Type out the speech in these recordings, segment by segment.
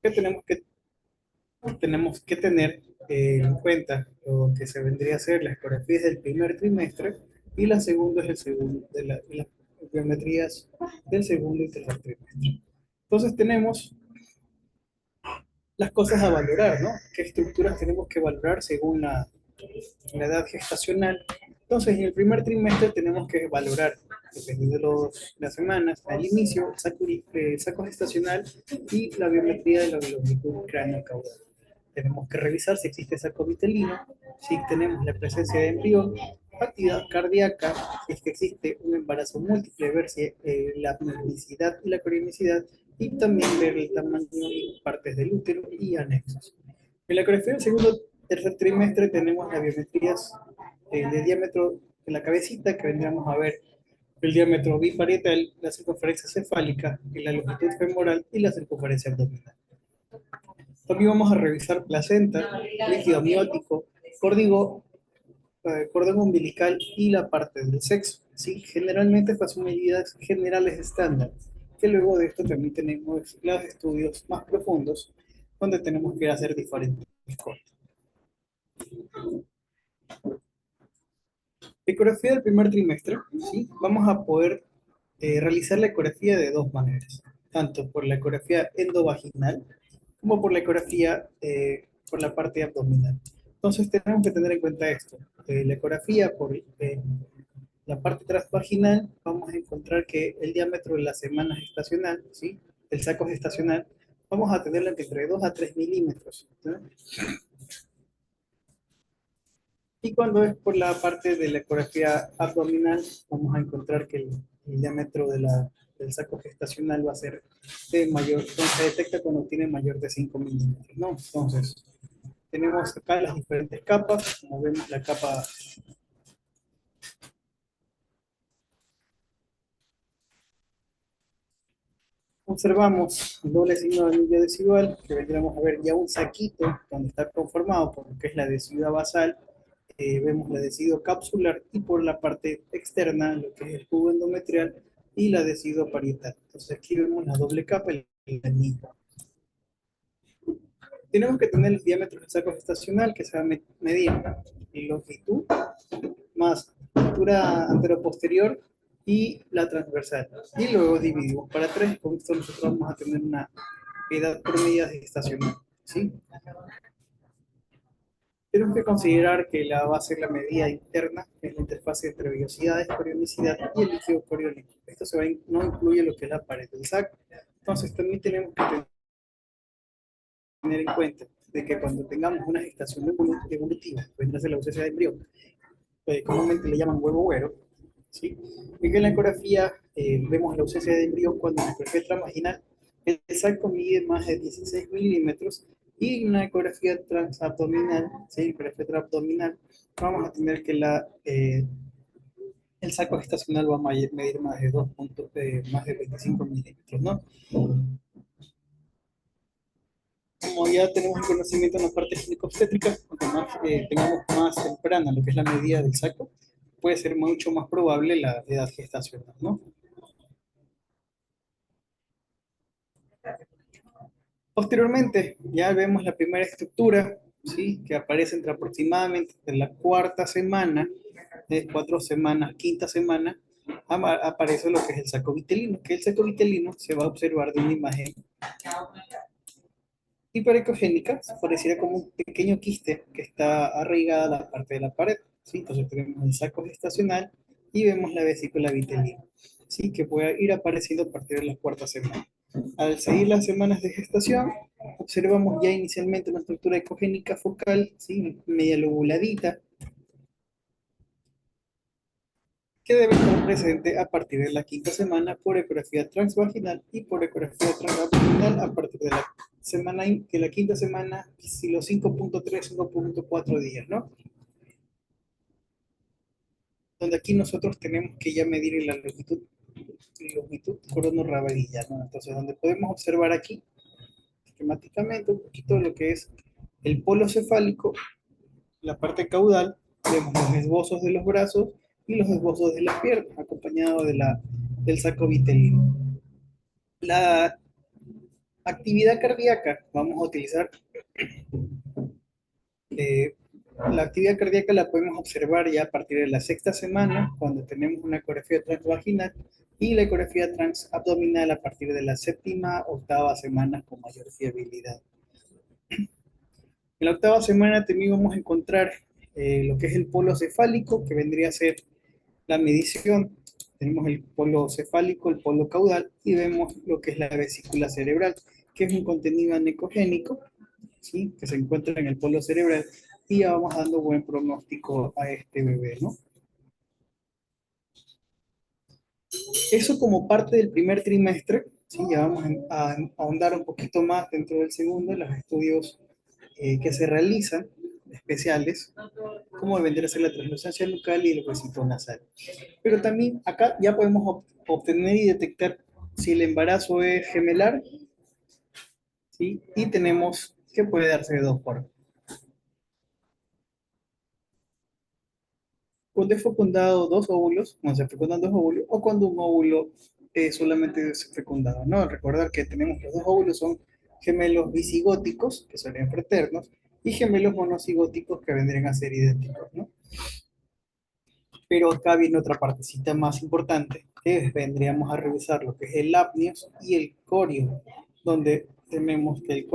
¿Qué tenemos que tener en cuenta lo que se vendría a ser las ecografías del primer trimestre y la segunda es el segundo, de las biometrías del segundo y tercer trimestre? Entonces tenemos las cosas a valorar, ¿no? ¿Qué estructuras tenemos que valorar según la edad gestacional? Entonces, en el primer trimestre tenemos que valorar, dependiendo de las semanas, al inicio, el saco gestacional y la biometría de la longitud cráneo-caudal. Tenemos que revisar si existe saco vitelino, si tenemos la presencia de embrión, actividad cardíaca, si es que existe un embarazo múltiple, ver si la pnicidad y la corionicidad, y también ver el tamaño y partes del útero y anexos. En la ecografía del segundo tercer trimestre tenemos las biometrías de diámetro de la cabecita, que vendríamos a ver el diámetro biparietal, la circunferencia cefálica, la longitud femoral y la circunferencia abdominal. También vamos a revisar placenta, líquido amniótico, córdigo, cordón umbilical y la parte del sexo. ¿Sí? Generalmente estas son medidas generales estándar, que luego de esto también tenemos los estudios más profundos, donde tenemos que hacer diferentes cosas. Ecografía del primer trimestre, ¿sí? Vamos a poder realizar la ecografía de dos maneras, tanto por la ecografía endovaginal como por la ecografía por la parte abdominal. Entonces tenemos que tener en cuenta esto. La ecografía por la parte transvaginal, vamos a encontrar que el diámetro de la semana gestacional, ¿sí? El saco gestacional, vamos a tenerlo entre 2 a 3 milímetros, ¿no? Y cuando es por la parte de la ecografía abdominal, vamos a encontrar que el diámetro del saco gestacional va a ser de mayor, se detecta cuando tiene mayor de 5 milímetros, ¿no? Entonces, tenemos acá las diferentes capas, como vemos la capa, observamos el doble signo de anillo desigual, que vendríamos a ver ya un saquito donde está conformado por lo que es la deciduo basal, vemos la deciduo capsular y por la parte externa lo que es el cubo endometrial y la deciduo parietal. Entonces aquí vemos la doble capa y el anillo. Tenemos que tener el diámetro del saco gestacional que se va a medir en longitud más altura anteroposterior y la transversal. Y luego dividimos para 3, con esto nosotros vamos a tener una edad promedio gestacional. ¿Sí? Tenemos que considerar que la va a ser la medida interna, que es la interfaz entre vellosidades, corionicidad y el líquido coriónico. Esto no incluye lo que es la pared del saco. Entonces también tenemos que tener en cuenta de que cuando tengamos una gestación evolutiva, vendrá a ser la ausencia de embrión, comúnmente le llaman huevo güero, ¿sí? Y que en la ecografía vemos la ausencia de embrión cuando en la ecografía transvaginal el saco mide más de 16 milímetros y en la ecografía transabdominal, ¿sí? Ecografía transabdominal, vamos a tener que el saco gestacional va a medir más de 2 puntos, más de 25 milímetros, ¿no? Como ya tenemos el conocimiento en la parte ginecobstétrica, cuanto más tengamos más temprana lo que es la medida del saco, puede ser mucho más probable la edad gestacional, ¿no? Posteriormente, ya vemos la primera estructura, ¿sí? Que aparece entre aproximadamente de la cuarta semana, de 4 semanas, quinta semana, aparece lo que es el saco vitelino, que el saco vitelino se va a observar de una imagen hiperecogénica, pareciera como un pequeño quiste que está arraigada a la parte de la pared, ¿sí? Entonces tenemos el saco gestacional y vemos la vesícula vitelina, ¿sí? Que puede ir apareciendo a partir de la cuarta semana. Al seguir las semanas de gestación, observamos ya inicialmente una estructura ecogénica focal, ¿sí? Media lobuladita, que debe estar presente a partir de la quinta semana por ecografía transvaginal y por ecografía transabdominal a partir de de la quinta semana, si los 5.3, 5.4 días, ¿no? Donde aquí nosotros tenemos que ya medir la longitud coronorrabadilla, ¿no? Entonces, donde podemos observar aquí, esquemáticamente, un poquito lo que es el polo cefálico, la parte caudal, vemos los esbozos de los brazos y los esbozos de las piernas, acompañado del saco vitelino. La Actividad cardíaca. Vamos a utilizar eh, la actividad cardíaca la podemos observar ya a partir de la sexta semana, cuando tenemos una ecografía transvaginal, y la ecografía transabdominal a partir de la séptima, octava semana con mayor fiabilidad. En la octava semana también vamos a encontrar lo que es el polo cefálico, que vendría a ser la medición. Tenemos el polo cefálico, el polo caudal, y vemos lo que es la vesícula cerebral, que es un contenido anecogénico, ¿sí? Que se encuentra en el polo cerebral, y ya vamos dando buen pronóstico a este bebé, ¿no? Eso como parte del primer trimestre, ¿sí? Ya vamos a ahondar un poquito más dentro del segundo, los estudios que se realizan, especiales, como vendría a ser la translucencia nucal y el huesito nasal. Pero también acá ya podemos obtener y detectar si el embarazo es gemelar, ¿sí? Y tenemos que puede darse de dos formas. Cuando es fecundado dos óvulos, cuando se fecundan dos óvulos, o cuando un óvulo solamente es fecundado, ¿no? Recordar que tenemos los dos óvulos son gemelos bicigóticos, que serían fraternos, y gemelos monocigóticos que vendrían a ser idénticos, ¿no? Pero acá viene otra partecita más importante, que vendríamos a revisar lo que es el apnios y el corio, donde tenemos que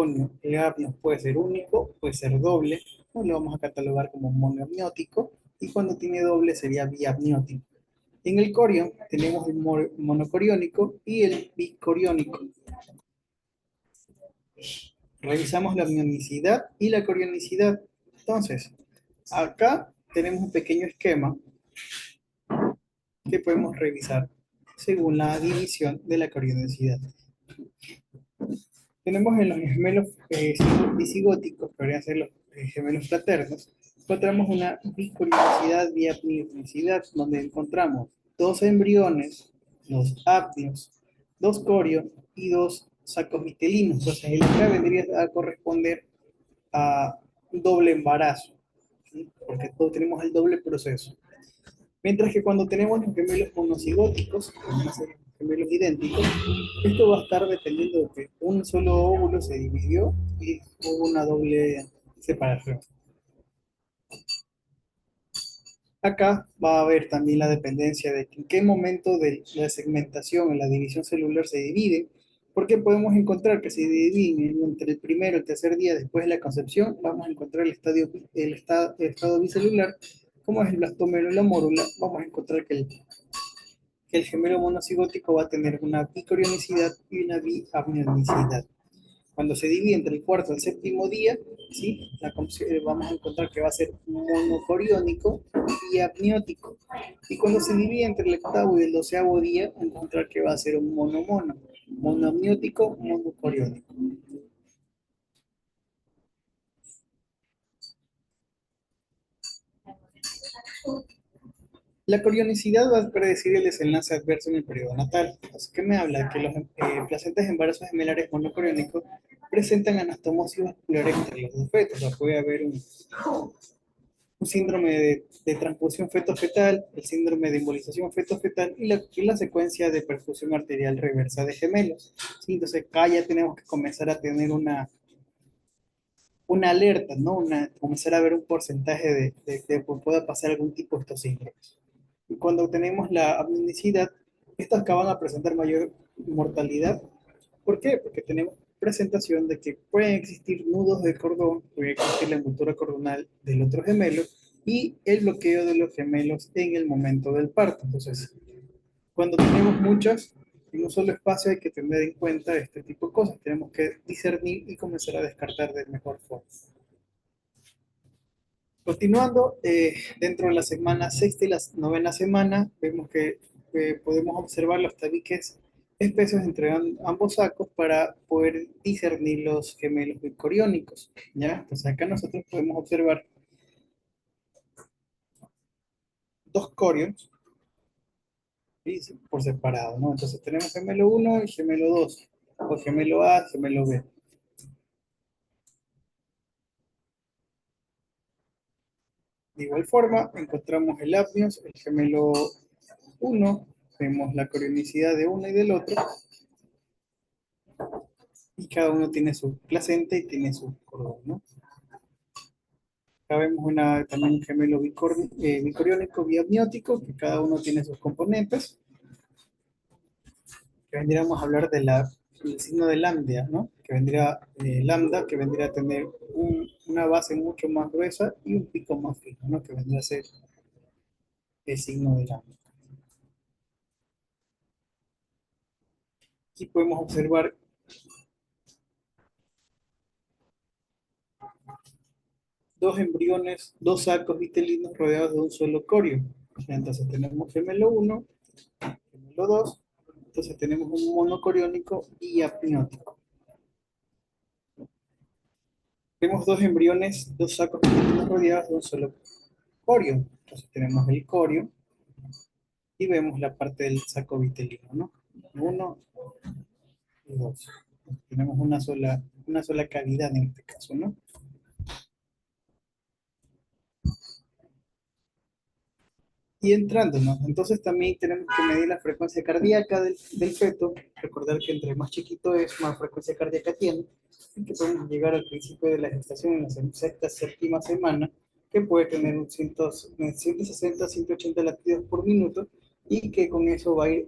el apnios puede ser único, puede ser doble, o lo vamos a catalogar como monoamniótico, y cuando tiene doble sería biamniótico. En el corio tenemos el monocoriónico y el bicoriónico. Revisamos la amnionicidad y la corionicidad. Entonces, acá tenemos un pequeño esquema que podemos revisar según la división de la corionicidad. Tenemos en los gemelos bisigóticos, que podrían ser los gemelos fraternos, encontramos una bicorionicidad, biapnionicidad, donde encontramos dos embriones, dos apnios, dos corios y dos sacos vitelinos. Entonces, el acá vendría a corresponder a un doble embarazo, ¿sí? Porque todos tenemos el doble proceso. Mientras que cuando tenemos los gemelos monocigóticos, que van a ser gemelos idénticos, esto va a estar dependiendo de que un solo óvulo se dividió y hubo una doble separación. Acá va a haber también la dependencia de en qué momento de la segmentación en la división celular se divide, porque podemos encontrar que se dividen entre el primero y el tercer día después de la concepción, vamos a encontrar el estado bicelular, como es el blastómero y la mórula, vamos a encontrar que el gemelo monocigótico va a tener una bicorionicidad y una biamnionicidad. Cuando se divide entre el cuarto y el séptimo día, ¿sí? Vamos a encontrar que va a ser monocoriónico y amniótico. Y cuando se divide entre el octavo y el doceavo día, encontrar que va a ser un monomono, monoamniótico, monocoriónico. La corionicidad va a predecir el desenlace adverso en el periodo natal. Así que me habla que los placentas de embarazos gemelares monocoriónicos presentan anastomosis vascular entre los dos fetos. O sea, puede haber un síndrome de transfusión feto-fetal, el síndrome de embolización feto-fetal y la secuencia de perfusión arterial reversa de gemelos. ¿Sí? Entonces acá ya tenemos que comenzar a tener una alerta, ¿no? Comenzar a ver un porcentaje de que pueda pasar algún tipo de estos síndromes. Y cuando tenemos la amnionicidad, estas acaban a presentar mayor mortalidad. ¿Por qué? Porque tenemos presentación de que pueden existir nudos de cordón, puede existir la envoltura cordonal del otro gemelo y el bloqueo de los gemelos en el momento del parto. Entonces, cuando tenemos muchas en un solo espacio hay que tener en cuenta este tipo de cosas. Tenemos que discernir y comenzar a descartar de mejor forma. Continuando, dentro de la semana sexta y la novena semana, vemos que podemos observar los tabiques espesos entre ambos sacos para poder discernir los gemelos bicoriónicos, ¿ya? Entonces acá nosotros podemos observar dos corios, ¿sí? Por separado, ¿no? Entonces tenemos gemelo 1 y gemelo 2, o gemelo A, gemelo B. De igual forma, encontramos el apnios, el gemelo 1, vemos la corionicidad de uno y del otro, y cada uno tiene su placenta y tiene su cordón, ¿no? Acá vemos también un gemelo bicoriónico biamniótico, que cada uno tiene sus componentes, que vendríamos a hablar del signo de lambda, ¿no? Que vendría lambda, que vendría a tener una base mucho más gruesa y un pico más fino, ¿no? Que vendría a ser el signo de lambda. Aquí podemos observar dos embriones, dos sacos vitelinos rodeados de un solo corio. Entonces tenemos gemelo 1, gemelo 2, entonces tenemos un monocoriónico y apniótico. Tenemos dos embriones, dos sacos vitelinos rodeados de un solo corio. Entonces tenemos el corio y vemos la parte del saco vitelino, ¿no? Uno y dos. Tenemos una sola cavidad en este caso, ¿no? Y entrándonos, entonces también tenemos que medir la frecuencia cardíaca del feto. Recordar que entre más chiquito es, más frecuencia cardíaca tiene. Y que podemos llegar al principio de la gestación en la sexta, séptima semana, que puede tener un 160, 180 latidos por minuto, y que con eso va a ir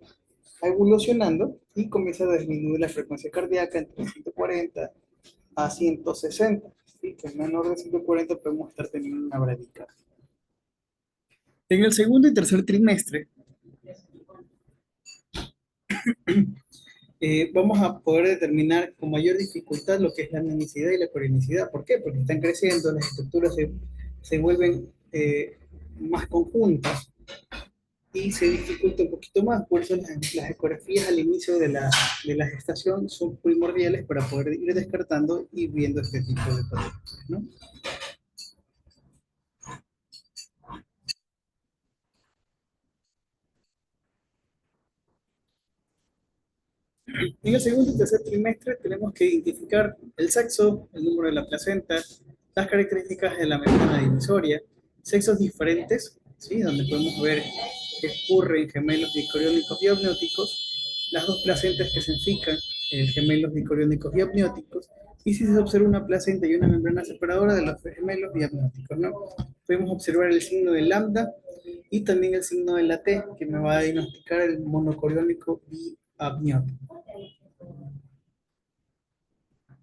evolucionando y comienza a disminuir la frecuencia cardíaca entre 140 a 160. ¿Sí? Que en menor de 140 podemos estar teniendo una bradicardia. En el segundo y tercer trimestre, vamos a poder determinar con mayor dificultad lo que es la anemicidad y la coronicidad. ¿Por qué? Porque están creciendo, las estructuras se vuelven más conjuntas y se dificulta un poquito más. Por eso las ecografías al inicio de la gestación son primordiales para poder ir descartando y viendo este tipo de patologías, ¿no? En el segundo y tercer trimestre tenemos que identificar el sexo, el número de la placenta, las características de la membrana divisoria, sexos diferentes, ¿sí? Donde podemos ver que ocurre en gemelos dicoriónicos y amnióticos, las dos placentas que se enfican en gemelos dicoriónicos y amnióticos, y si se observa una placenta y una membrana separadora de los gemelos diamnióticos, ¿no? Podemos observar el signo de lambda y también el signo de la T, que me va a diagnosticar el monocoriónico biamniótico.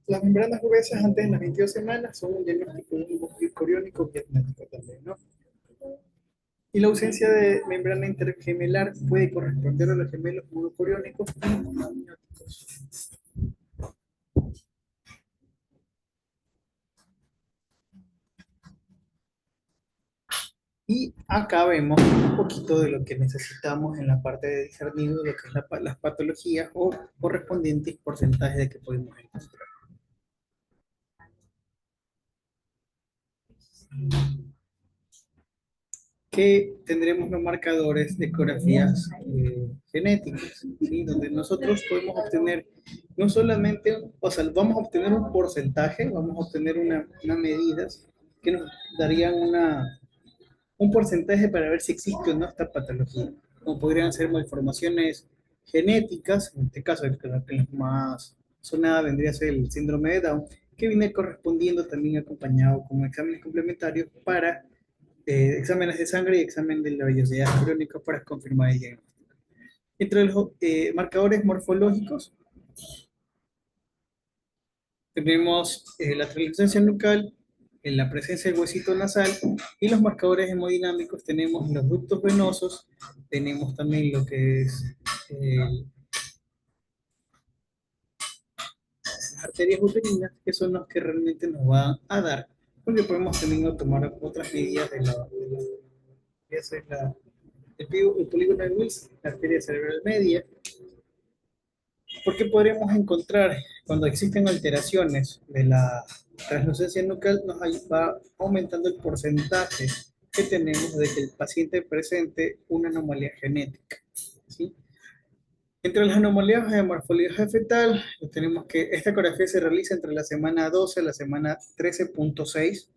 Las membranas gruesas antes de las 22 semanas son un diagnóstico de un coriónico diagnóstico también, ¿no? Y la ausencia de membrana intergemelar puede corresponder a los gemelos monocoriónicos y amnióticos. Y acá vemos un poquito de lo que necesitamos en la parte de discernir lo que es las patologías o correspondientes porcentajes de que podemos encontrar. Que tendremos los marcadores de ecografías genéticas, ¿sí? Donde nosotros podemos obtener no solamente, o sea, vamos a obtener un porcentaje, vamos a obtener una medidas que nos darían un porcentaje para ver si existe o no esta patología, como podrían ser malformaciones genéticas, en este caso el que más sonada vendría a ser el síndrome de Down, que viene correspondiendo también acompañado con exámenes complementarios para exámenes de sangre y examen de la vellosidad crónica para confirmar el diagnóstico. Entre los marcadores morfológicos tenemos la translucencia nucal, la presencia del huesito nasal y los marcadores hemodinámicos tenemos los ductos venosos, tenemos también lo que es las arterias uterinas, que son los que realmente nos van a dar, porque podemos también tomar otras medidas el polígono de Wilson, la arteria cerebral media, porque podremos encontrar cuando existen alteraciones de la translucencia nucal, nos va aumentando el porcentaje que tenemos de que el paciente presente una anomalía genética, ¿sí? Entre las anomalías de morfología fetal, tenemos que esta ecografía se realiza entre la semana 12 a la semana 13.6,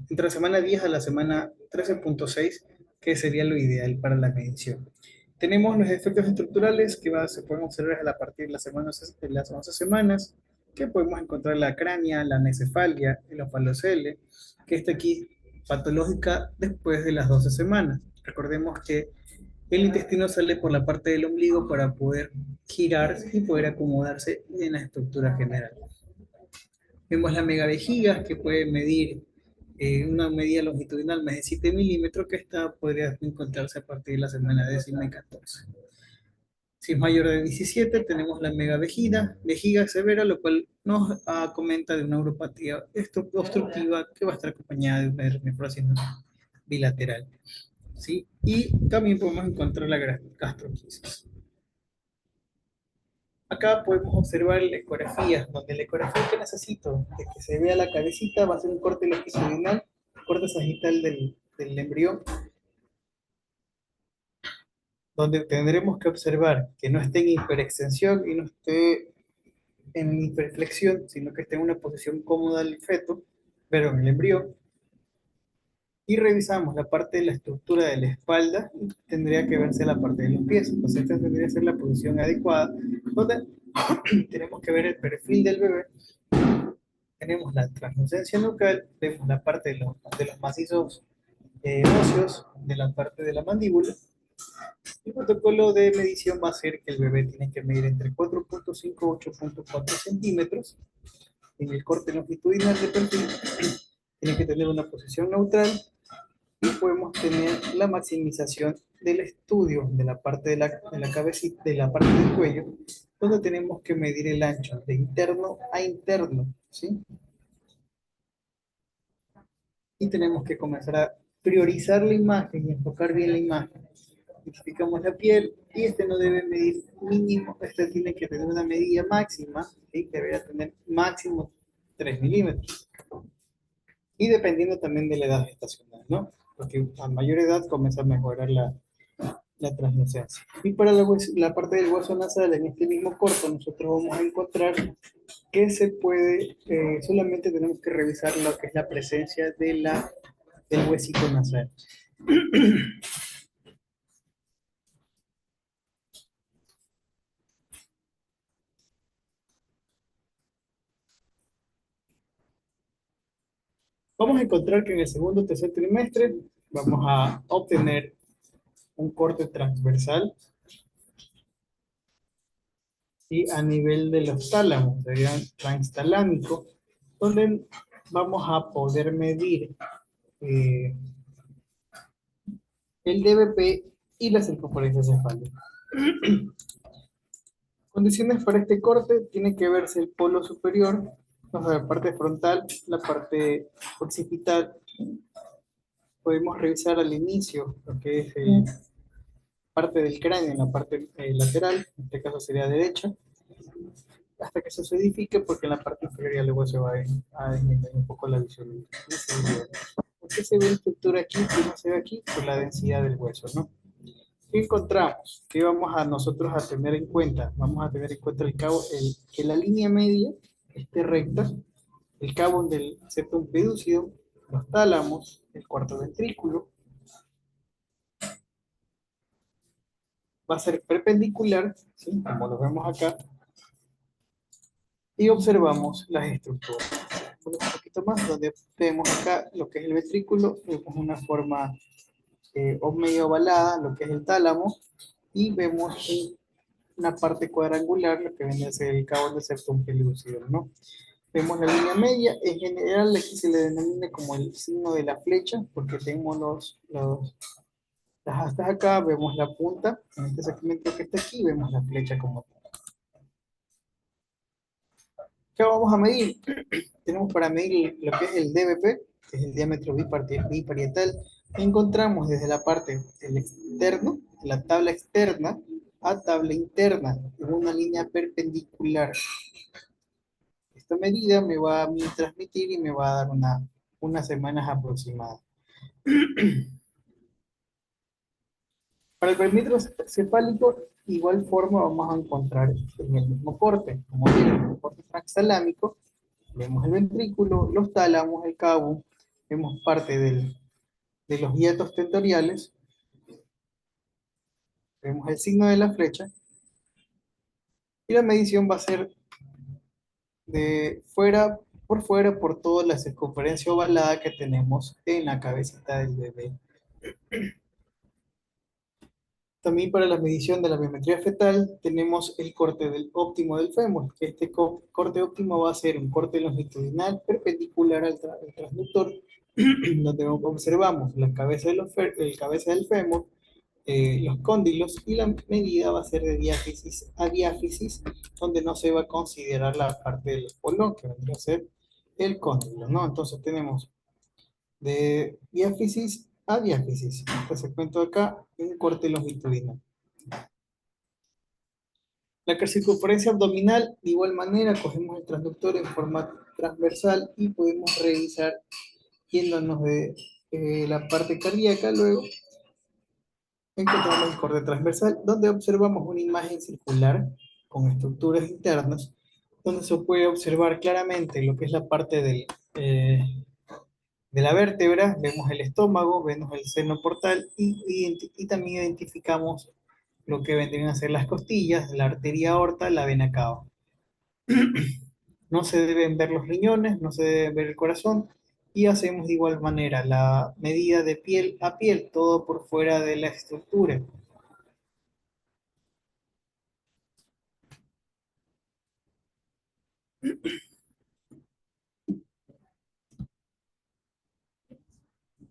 entre la semana 10 a la semana 13.6, que sería lo ideal para la medición. Tenemos los efectos estructurales que se pueden observar a partir de las 11 semanas. que podemos encontrar la cránea, la anencefalia, el opalocele, que está aquí patológica después de las 12 semanas. Recordemos que el intestino sale por la parte del ombligo para poder girar y poder acomodarse en la estructura general. Vemos la megavejiga que puede medir una medida longitudinal más de 7 milímetros, que esta podría encontrarse a partir de la semana 10 y 14. Si es mayor de 17, tenemos la vejiga severa, lo cual nos comenta de una uropatía obstructiva que va a estar acompañada de una nefrosis bilateral. ¿Sí? Y también podemos encontrar la gastroquisis. Acá podemos observar la ecografía, donde la ecografía que necesito de que se vea la cabecita va a ser un corte longitudinal, corte sagital del embrión, donde tendremos que observar que no esté en hiperextensión y no esté en hiperflexión, sino que esté en una posición cómoda el feto, pero en el embrión. Y revisamos la parte de la estructura de la espalda, tendría que verse la parte de los pies. Entonces, esta tendría que ser la posición adecuada, donde tenemos que ver el perfil del bebé, tenemos la translucencia nucal, vemos la parte de los macizos óseos, de la parte de la mandíbula. El protocolo de medición va a ser que el bebé tiene que medir entre 4.5 a 8.4 centímetros. En el corte longitudinal de perfil, tiene que tener una posición neutral y podemos tener la maximización del estudio de la parte de la cabecita, de la parte del cuello, donde tenemos que medir el ancho de interno a interno, ¿sí? Y tenemos que comenzar a priorizar la imagen y enfocar bien la imagen. Identificamos la piel y este no debe medir mínimo, este tiene que tener una medida máxima, ¿sí? Debería tener máximo 3 milímetros. Y dependiendo también de la edad gestacional, ¿no? Porque a mayor edad comienza a mejorar la translucencia. Y para la parte del hueso nasal, en este mismo corto, nosotros vamos a encontrar que se puede, solamente tenemos que revisar lo que es la presencia del huesito nasal. Vamos a encontrar que en el segundo o tercer trimestre vamos a obtener un corte transversal y a nivel de los tálamos, sería transtalámico, donde vamos a poder medir eh, el DBP y la circunferencia cefálica. Condiciones para este corte, tiene que verse el polo superior, o sea, la parte frontal, la parte occipital. Podemos revisar al inicio lo que es parte del cráneo en la parte lateral, en este caso sería derecha, hasta que se solidifique, porque en la parte inferior ya luego se va a disminuir un poco la visibilidad. ¿Por qué se ve la estructura aquí y no se ve aquí? Por la densidad del hueso, ¿no? ¿Qué encontramos? ¿Qué vamos a nosotros a tener en cuenta? Vamos a tener en cuenta que la línea media esté recta, el cabo del septum pedúcido, los tálamos, el cuarto ventrículo, va a ser perpendicular, ¿sí? Como lo vemos acá, y observamos las estructuras. Un poquito más, donde vemos acá lo que es el ventrículo, vemos una forma o medio ovalada, lo que es el tálamo, y vemos una parte cuadrangular, lo que viene a ser el cabo del septum pelúcido, ¿no? Vemos la línea media, en general aquí se le denomina como el signo de la flecha, porque tenemos las astas acá, vemos la punta, en este segmento que está aquí, vemos la flecha como tal. ¿Qué vamos a medir? Tenemos para medir lo que es el DBP, que es el diámetro biparietal. Encontramos desde la parte del externo, la tabla externa, a tabla interna, en una línea perpendicular. Esta medida me va a transmitir y me va a dar unas semanas aproximadas. Para el perímetro cefálico, igual forma vamos a encontrar en el mismo corte, como vieron, el corte transalámico, vemos el ventrículo, los tálamos, el cabo, vemos parte de los hiatos tentoriales, vemos el signo de la flecha, y la medición va a ser de fuera, por fuera, por toda la circunferencia ovalada que tenemos en la cabecita del bebé. También para la medición de la biometría fetal tenemos el corte óptimo del fémur, que este corte óptimo va a ser un corte longitudinal perpendicular al transductor, donde observamos la cabeza, el cabeza del fémur, los cóndilos, y la medida va a ser de diáfisis a diáfisis, donde no se va a considerar la parte del espolón, que vendría a ser el cóndilo, ¿no? Entonces tenemos de diáfisis a diáfisis. Este segmento de acá, un corte longitudinal. La circunferencia abdominal, de igual manera, cogemos el transductor en forma transversal y podemos revisar yéndonos de la parte cardíaca. Luego encontramos el corte transversal, donde observamos una imagen circular con estructuras internas, donde se puede observar claramente lo que es la parte eh, de la vértebra. Vemos el estómago, vemos el seno portal y también identificamos lo que vendrían a ser las costillas, la arteria aorta, la vena cava. No se deben ver los riñones, no se debe ver el corazón, y hacemos de igual manera la medida de piel a piel, todo por fuera de la estructura.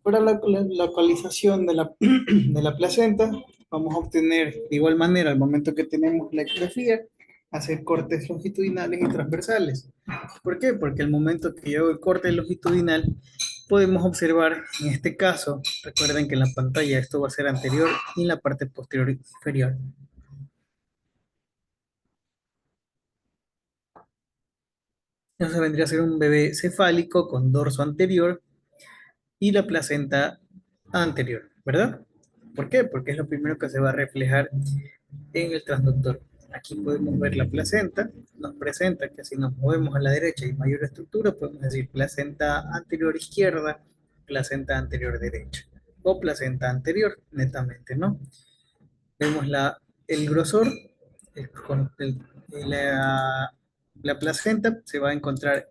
Para la localización de de la placenta, vamos a obtener de igual manera, al momento que tenemos la ecografía, hacer cortes longitudinales y transversales. ¿Por qué? Porque al momento que yo hago el corte longitudinal, podemos observar, en este caso, recuerden que en la pantalla esto va a ser anterior y en la parte posterior y inferior. Entonces vendría a ser un bebé cefálico con dorso anterior y la placenta anterior, ¿verdad? ¿Por qué? Porque es lo primero que se va a reflejar en el transductor. Aquí podemos ver la placenta, nos presenta que si nos movemos a la derecha y mayor estructura, podemos decir placenta anterior izquierda, placenta anterior derecha, o placenta anterior, netamente, ¿no? Vemos el grosor, con la placenta se va a encontrar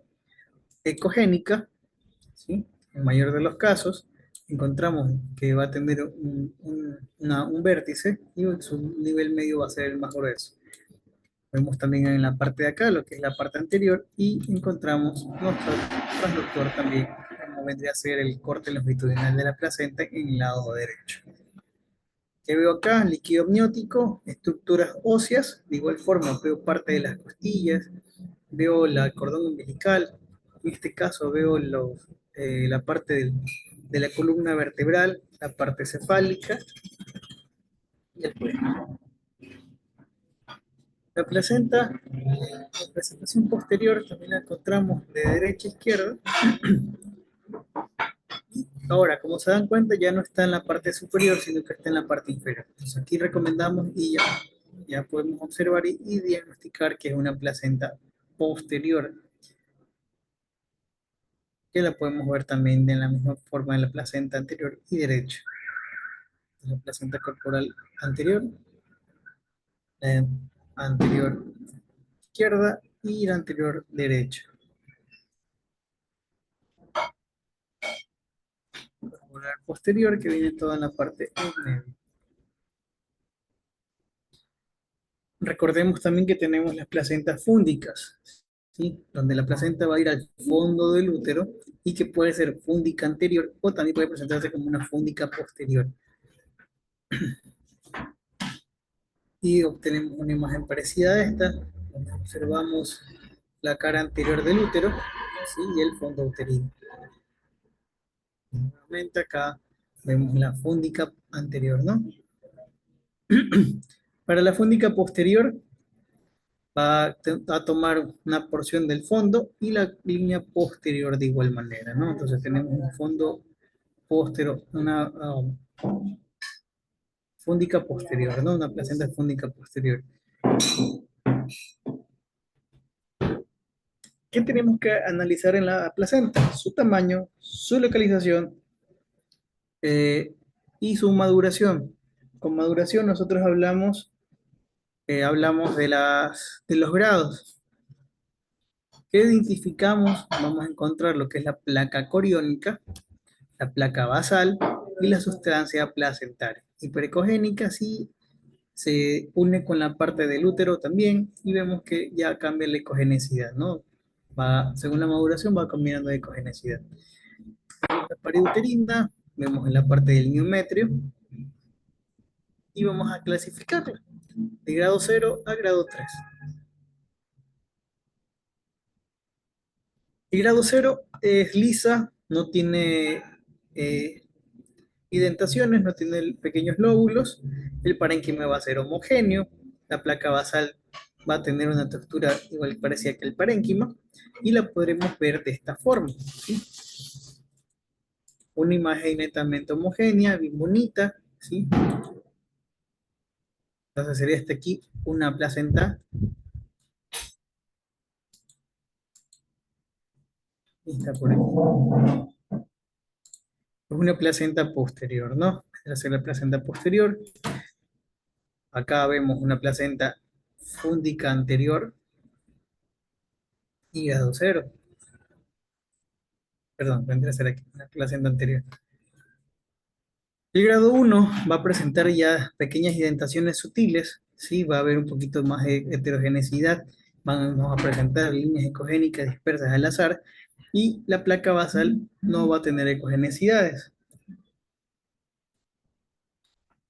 ecogénica, ¿sí? En el mayor de los casos, encontramos que va a tener un vértice y su nivel medio va a ser el más grueso. Vemos también en la parte de acá lo que es la parte anterior y encontramos nuestro transductor también, como vendría a ser el corte longitudinal de la placenta en el lado derecho. ¿Qué veo acá? Líquido amniótico, estructuras óseas, de igual forma veo parte de las costillas, veo el cordón umbilical, en este caso veo la parte de la columna vertebral, la parte cefálica y el cuello. La presentación posterior también la encontramos de derecha a izquierda. Ahora, como se dan cuenta, ya no está en la parte superior, sino que está en la parte inferior. Entonces aquí recomendamos y ya podemos observar y diagnosticar que es una placenta posterior, que la podemos ver también de la misma forma en la placenta anterior y derecha. La placenta corporal anterior, la anterior izquierda y la anterior derecha. Corporal posterior, que viene toda en la parte en medio. Recordemos también que tenemos las placentas fúndicas, ¿sí? Donde la placenta va a ir al fondo del útero y que puede ser fúndica anterior o también puede presentarse como una fúndica posterior. Y obtenemos una imagen parecida a esta, donde observamos la cara anterior del útero, ¿sí? Y el fondo uterino. Nuevamente acá vemos la fúndica anterior, ¿no? Para la fúndica posterior va a tomar una porción del fondo y la línea posterior de igual manera, ¿no? Entonces tenemos un fondo posterior, una fúndica posterior, ¿no? Una placenta fúndica posterior. ¿Qué tenemos que analizar en la placenta? Su tamaño, su localización y su maduración. Con maduración nosotros hablamos de los grados. ¿Qué identificamos? Vamos a encontrar lo que es la placa coriónica, la placa basal y la sustancia placentaria. Hiperecogénica sí se une con la parte del útero también y vemos que ya cambia la ecogenicidad, ¿no? Va, según la maduración va cambiando de ecogenicidad. La pared uterina, vemos en la parte del miometrio y vamos a clasificarla de grado 0 a grado 3. El grado 0 es lisa, no tiene eh, indentaciones, no tiene pequeños lóbulos, el parénquima va a ser homogéneo, la placa basal va a tener una textura igual parecida que el parénquima y la podremos ver de esta forma, ¿sí? Una imagen netamente homogénea, bien bonita, ¿sí? Entonces sería hasta aquí una placenta, está por aquí. Es una placenta posterior, ¿no? Esa es la placenta posterior. Acá vemos una placenta fúndica anterior y grado 0. Perdón, vendría a ser aquí, una placenta anterior. El grado 1 va a presentar ya pequeñas indentaciones sutiles, ¿sí? Va a haber un poquito más de heterogeneidad, vamos a presentar líneas ecogénicas dispersas al azar y la placa basal no va a tener ecogenicidades.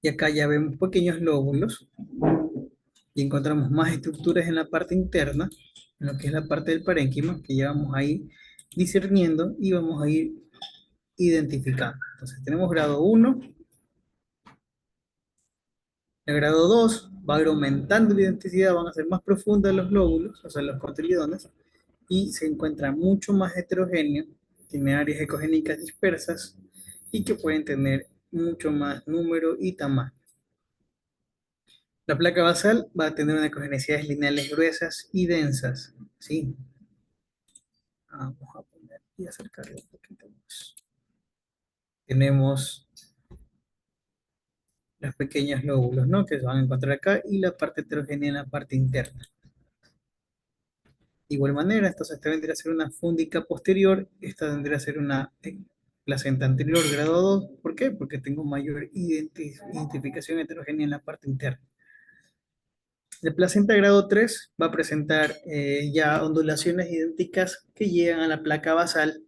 Y acá ya vemos pequeños lóbulos y encontramos más estructuras en la parte interna, en lo que es la parte del parénquima, que ya vamos a ir discerniendo y vamos a ir identificando. Entonces tenemos grado 1. El grado 2 va a ir aumentando la identidad, van a ser más profundas los lóbulos, o sea, los cotiledones, y se encuentra mucho más heterogéneo, tiene áreas ecogénicas dispersas y que pueden tener mucho más número y tamaño. La placa basal va a tener unas ecogenicidades lineales gruesas y densas, ¿sí? Vamos a poner y acercarlo un poquito más. Tenemos los pequeños lóbulos, ¿no? Que se van a encontrar acá y la parte heterogénea en la parte interna. De igual manera, entonces esta vendría a ser una fúndica posterior, esta vendría a ser una placenta anterior grado 2. ¿Por qué? Porque tengo mayor identificación heterogénea en la parte interna. La placenta grado 3 va a presentar ya ondulaciones idénticas que llegan a la placa basal,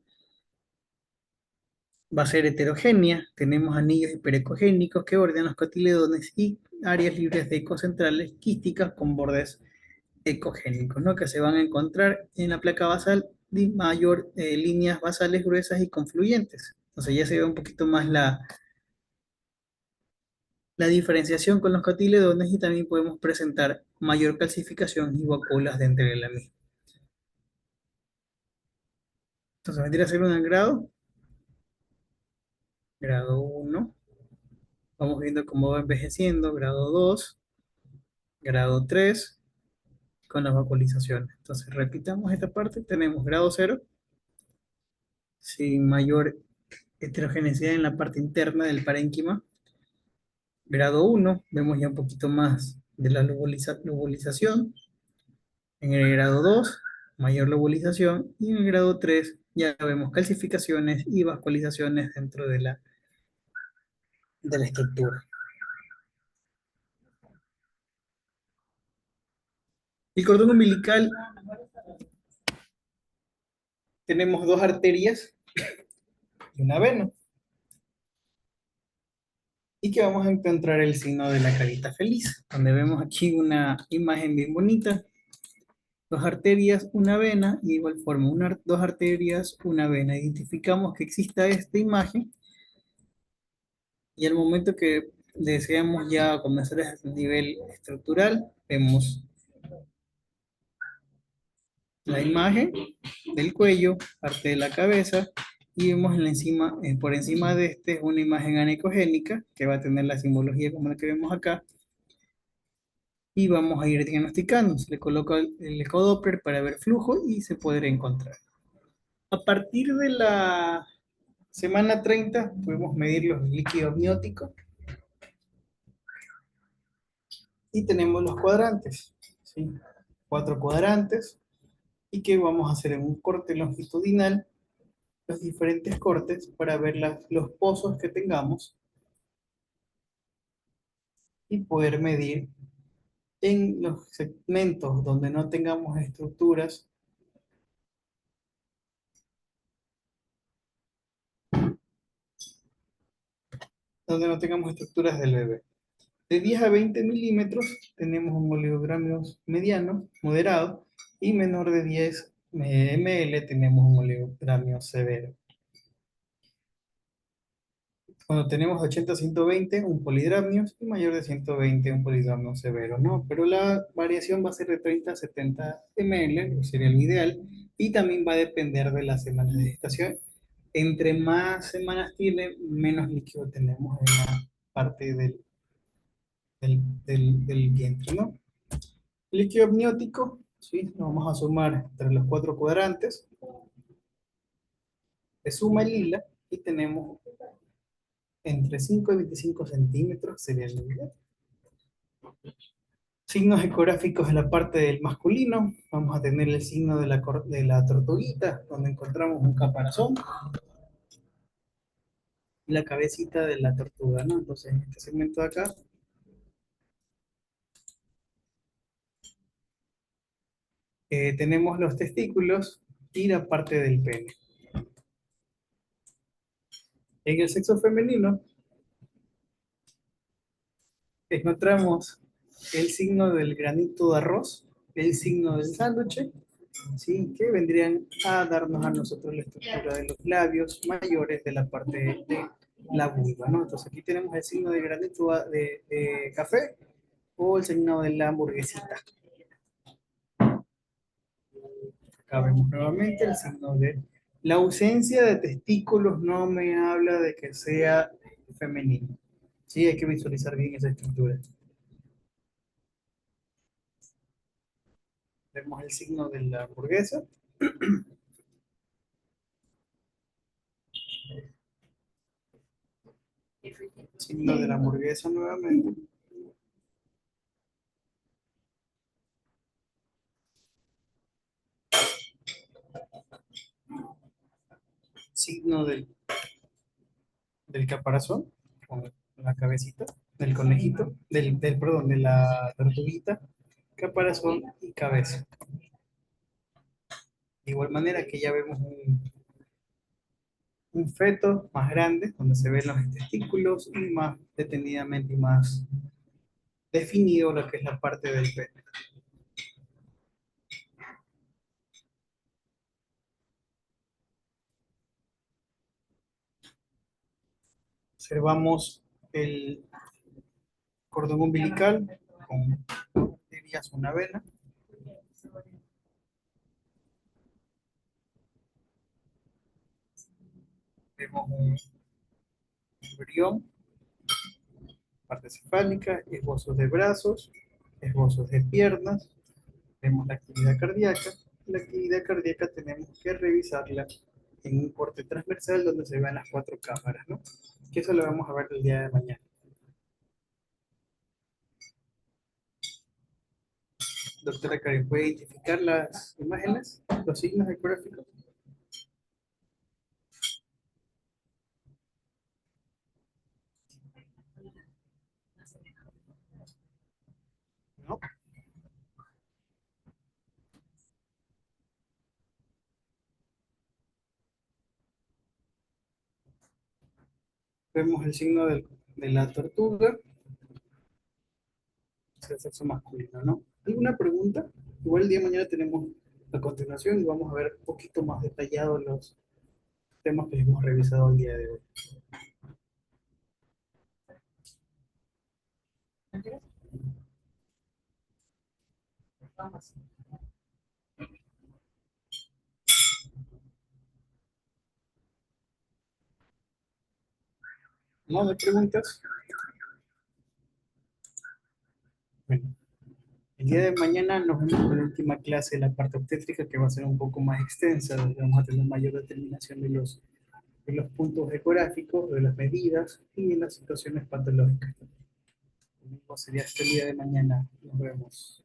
va a ser heterogénea, tenemos anillos hiperecogénicos que bordean los cotiledones y áreas libres de ecocentrales quísticas con bordes ecogénicos, ¿no? Que se van a encontrar en la placa basal de mayor líneas basales gruesas y confluyentes. Entonces ya se ve un poquito más la diferenciación con los cotiledones y también podemos presentar mayor calcificación y vacuolas dentro de la misma. Entonces vendría a ser un grado, grado 1, vamos viendo cómo va envejeciendo, grado 2, grado 3, con las vacuolizaciones. Entonces repitamos esta parte, tenemos grado 0, sin mayor heterogeneidad en la parte interna del parénquima. Grado 1 vemos ya un poquito más de la lobulización. En el grado 2 mayor lobulización. Y en el grado 3 ya vemos calcificaciones y vascularizaciones dentro de la estructura. El cordón umbilical, tenemos dos arterias y una vena. Y que vamos a encontrar el signo de la carita feliz, donde vemos aquí una imagen bien bonita. Dos arterias, una vena, y de igual forma, dos arterias, una vena. Identificamos que exista esta imagen y al momento que deseamos ya comenzar a nivel estructural, vemos la imagen del cuello, parte de la cabeza, y vemos por encima de este una imagen anecogénica que va a tener la simbología como la que vemos acá, y vamos a ir diagnosticando. Se le coloca el ecodoppler para ver flujo y se podrá encontrar. A partir de la semana 30 podemos medir los líquidos amnióticos y tenemos los cuadrantes, ¿sí? 4 cuadrantes. y que vamos a hacer en un corte longitudinal los diferentes cortes para ver los pozos que tengamos y poder medir en los segmentos donde no tengamos estructuras, del bebé. De 10 a 20 milímetros tenemos un oligogramio mediano, moderado, y menor de 10 ml tenemos un oligogramio severo. Cuando tenemos 80 a 120, un polidramio, y mayor de 120, un polidramio severo, ¿no? Pero la variación va a ser de 30 a 70 ml, que sería el ideal, y también va a depender de las semanas de gestación. Entre más semanas tiene, menos líquido tenemos en la parte del vientre, ¿no? Líquido amniótico, ¿sí? Lo vamos a sumar entre los cuatro cuadrantes, se suma el lila y tenemos entre 5 y 25 centímetros, sería el ideal. Signos ecográficos en la parte del masculino, vamos a tener el signo de la tortuguita, donde encontramos un caparazón y la cabecita de la tortuga, ¿no? Entonces, en este segmento de acá, tenemos los testículos y la parte del pene. En el sexo femenino, encontramos el signo del granito de arroz, el signo del sándwich, ¿sí? Que vendrían a darnos a nosotros la estructura de los labios mayores de la parte de la vulva, ¿no? Entonces aquí tenemos el signo de granito de café o el signo de la hamburguesita. Acá vemos nuevamente el signo de la ausencia de testículos no me habla de que sea femenino. Sí, hay que visualizar bien esa estructura. Vemos el signo de la hamburguesa. Signo de la hamburguesa nuevamente. Signo del caparazón, con la cabecita, del conejito, perdón, de la tortuguita, caparazón y cabeza. De igual manera que ya vemos un feto más grande, donde se ven los testículos y más detenidamente y más definido lo que es la parte del pene. Observamos el cordón umbilical con, dirías, una vena. Vemos un embrión, parte cefálica, esbozos de brazos, esbozos de piernas. Vemos la actividad cardíaca. La actividad cardíaca tenemos que revisarla en un corte transversal donde se vean las cuatro cámaras, ¿no? Que eso lo vamos a ver el día de mañana. Doctora Karen, ¿puede identificar las imágenes, los signos ecográficos? ¿No? Vemos el signo de la tortuga, es el sexo masculino, ¿no? ¿Alguna pregunta? Igual el día de mañana tenemos la continuación y vamos a ver un poquito más detallados los temas que hemos revisado el día de hoy. ¿No? ¿De preguntas? Bueno, el día de mañana nos vemos con la última clase de la parte obstétrica que va a ser un poco más extensa, donde vamos a tener mayor determinación de los puntos ecográficos, de las medidas y de las situaciones patológicas. Lo mismo sería hasta el día de mañana. Nos vemos.